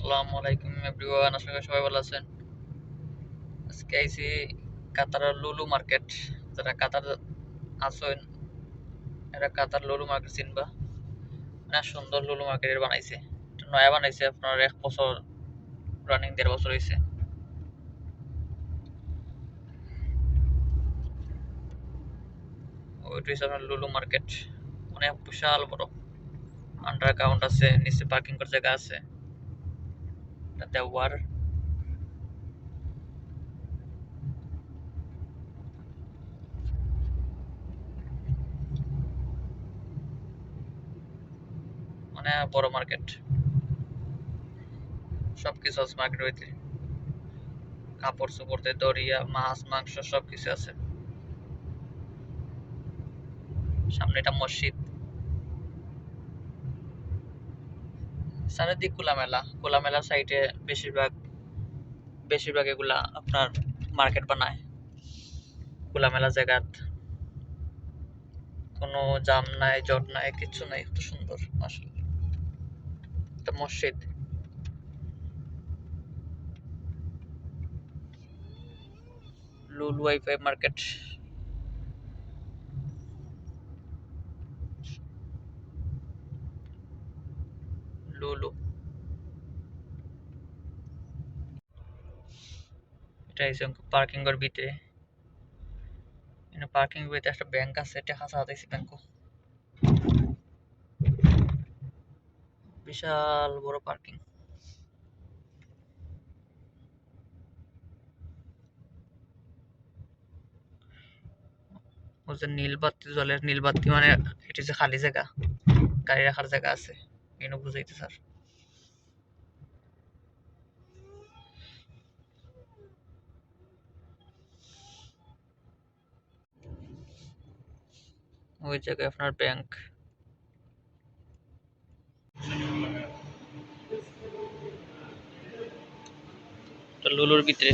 আসসালামু আলাইকুম এভরিওয়ান, আশা করি সবাই ভালো আছেন। আজকে আইছি কাতারের লুলু মার্কেট। যারা কাতার আছেন এরা কাতার লুলু মার্কেট চিনবা। না, সুন্দর লুলু মার্কেট বানাইছে। এটা নয়া বানাইছে, আপনার 1 বছর রানিং, 1.5 বছর হয়েছে। ওইটা হচ্ছে আপনার লুলু মার্কেট, অনেক বিশাল বড়। আন্ডারগ্রাউন্ড আছে, নিচে পার্কিং করার জায়গা আছে। এটা দেওয়ার মানে বড় মার্কেট, সবকিছু আছে মার্কেটের ভিতরে। কাপড় চোপড় থেকে দরিয়া, মাছ মাংস সবকিছু আছে। সামনে এটা মসজিদ, চারিদিক খোলামেলা। খোলামেলা সাইডে বেশিরভাগ বেশিরভাগ এগুলা আপনার মার্কেট বানায়। খোলামেলা জায়গাত কোনো জাম নাই, জট নাই, কিচ্ছু নাই, এত সুন্দর মাশাআল্লাহ। এটা মসজিদ। লুলু ওয়াইফাই মার্কেট। লুলু, এটা হচ্ছে পার্কিং এর ভিতরে। এখানে পার্কিং এর ভিতরে একটা ব্যাংক আছে, এটা হাসা হাতাইছি ব্যাংক। বিশাল বড় পার্কিং। ওই যে নীল বাতি জলের, নীল বাতি মানে এটা যে খালি জায়গা, গাড়ি রাখার জায়গা আছে, এনে বুঝাইতে স্যার। ওই জায়গায় আপনার ব্যাংক। লুলুর ভিতরে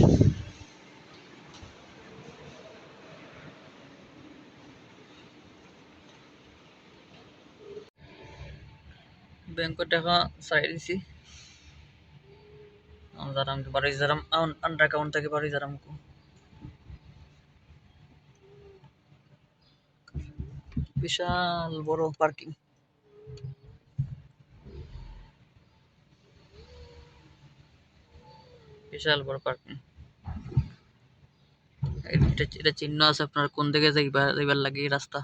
ব্যাংকের টাকা চাই দিছি। জারাম বাড়ি জারাম আন্ডারগ্রাউন্ড থেকে বাড়ি জারাম কো বিশাল বড় পার্কিং। বিশাল বড় পার্কিং। এটা চিহ্ন আছে আপনার, কোন দিকে যাইবার লাগে রাস্তা,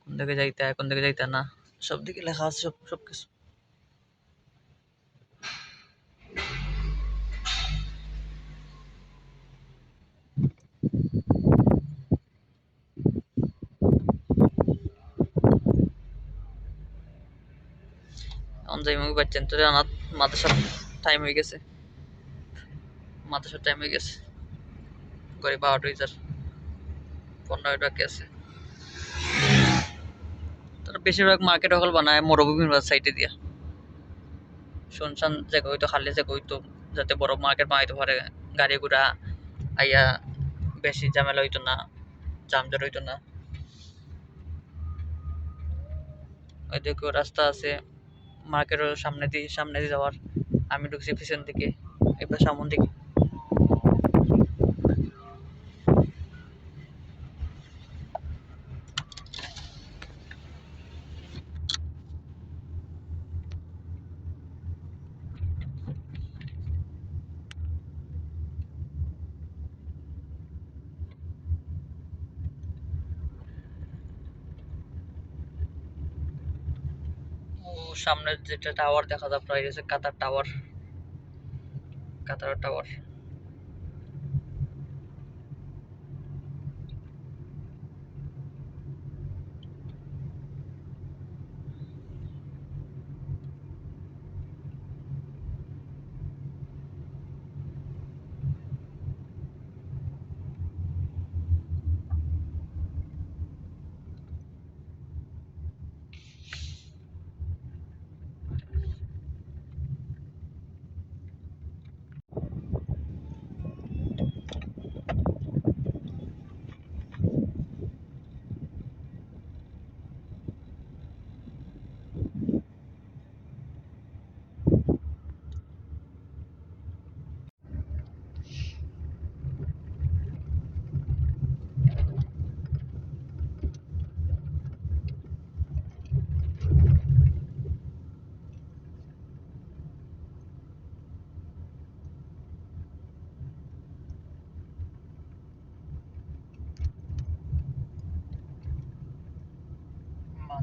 কোন দিকে যাইতে হয়, কোন দিকে যাইতে না, সব দিকে লেখা আছে, সবকিছু। এখন যাই মুভি পাচ্ছেন তো রানাত, মাদ্রাসার টাইম হয়ে গেছে। মাদ্রাসার টাইম হয়ে গেছে, গড়ি 12টা 15 বাকি আছে। তারা বেশিরভাগ মার্কেট হল বানায় মরুভূমির সাইডে দিয়া। শুনশান জায়গা হইতো, খালি জায়গা হইতো, যাতে বড় মার্কেট বানাইতে পারে। গাড়ি ঘোড়া আইয়া বেশি ঝামেলা হইতো না, জামজট হইতো না। ওইদিকেও রাস্তা আছে মার্কেটের সামনে দিয়ে যাওয়ার। আমি ঢুকছি পিছন দিকে, এবার সামন দিকে। ও সামনের যেটা টাওয়ার দেখা যায় প্রায় হচ্ছে কাতার টাওয়ার। কাতার টাওয়ার।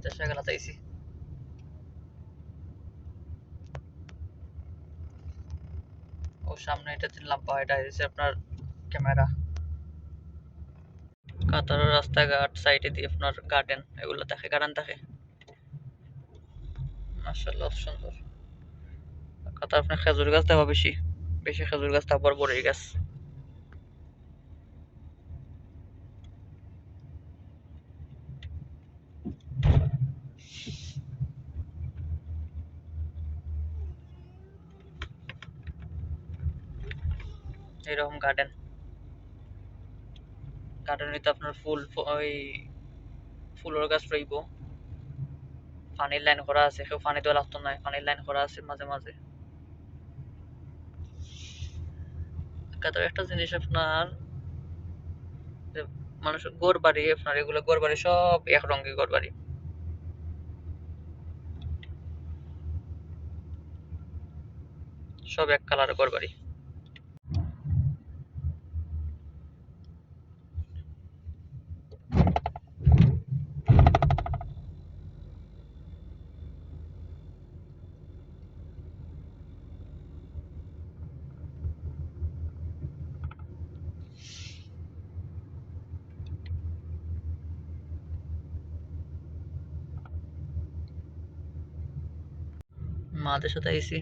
মাদ্রাসা গেলা চাইছি। ও সামনে এটা লাম্বা, এটা হচ্ছে আপনার ক্যামেরা। কাতারের রাস্তাঘাট সাইডে দিয়ে আপনার গার্ডেন এগুলো থাকে, গার্ডেন থাকে মাশাআল্লাহ সুন্দর। কাতার আপনার খেজুর গাছ দেওয়া বেশি বেশি খেজুর গাছ, তারপর বড়ই গাছ। এরকম গার্ডেন, গার্ডেনে তো আপনার ফুল ওই ফুলের গাছ রইব, পানির লাইন করা আছে, কেউ পানি দেওয়া লাগতো না, পানির লাইন করা আছে মাঝে মাঝে। কাতার একটা জিনিস আপনার মানুষের ঘর বাড়ি, আপনার এগুলো ঘর বাড়ি সব এক রঙের ঘর বাড়ি, সব এক কালারের ঘর বাড়ি। মাদের সাথে আইসি,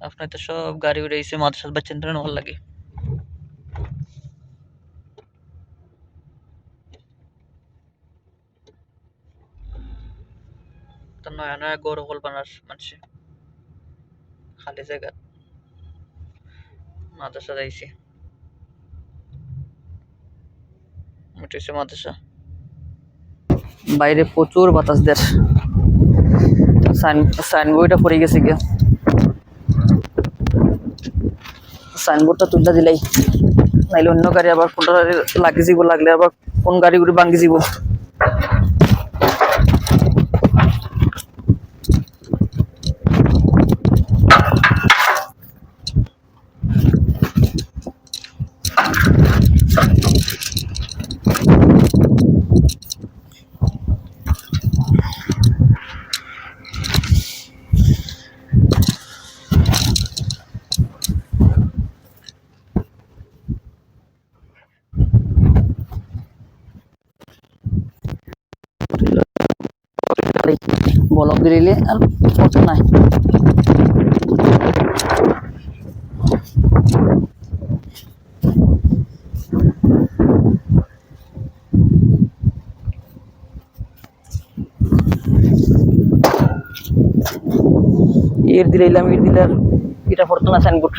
আপনার তো সব গাড়ি উড়ে আইসি মাদের সাথে বাচ্চা নেওয়ার লাগে। তো নয়া নয়া গরু কল্পনার মানুষে খালি জায়গা মাদ্রাসা যাইছি, উঠেছে মাদ্রাসা। বাইরে প্রচুর বাতাস দেয়, সাইনবোর্ডটা পড়ে গেছে গিয়া, সাইনবোর্ডটা তুলটা দিলাই, নাইলে অন্য গাড়ি আবার কোনটা লাগি যাব, লাগলে আবার কোন গাড়িগুলি ভাঙ্গি যাব। বলক দিলে আর কত নাই। এর দিলাম, এর দিলে আর এটা পড়তো না সাইনবোর্ড।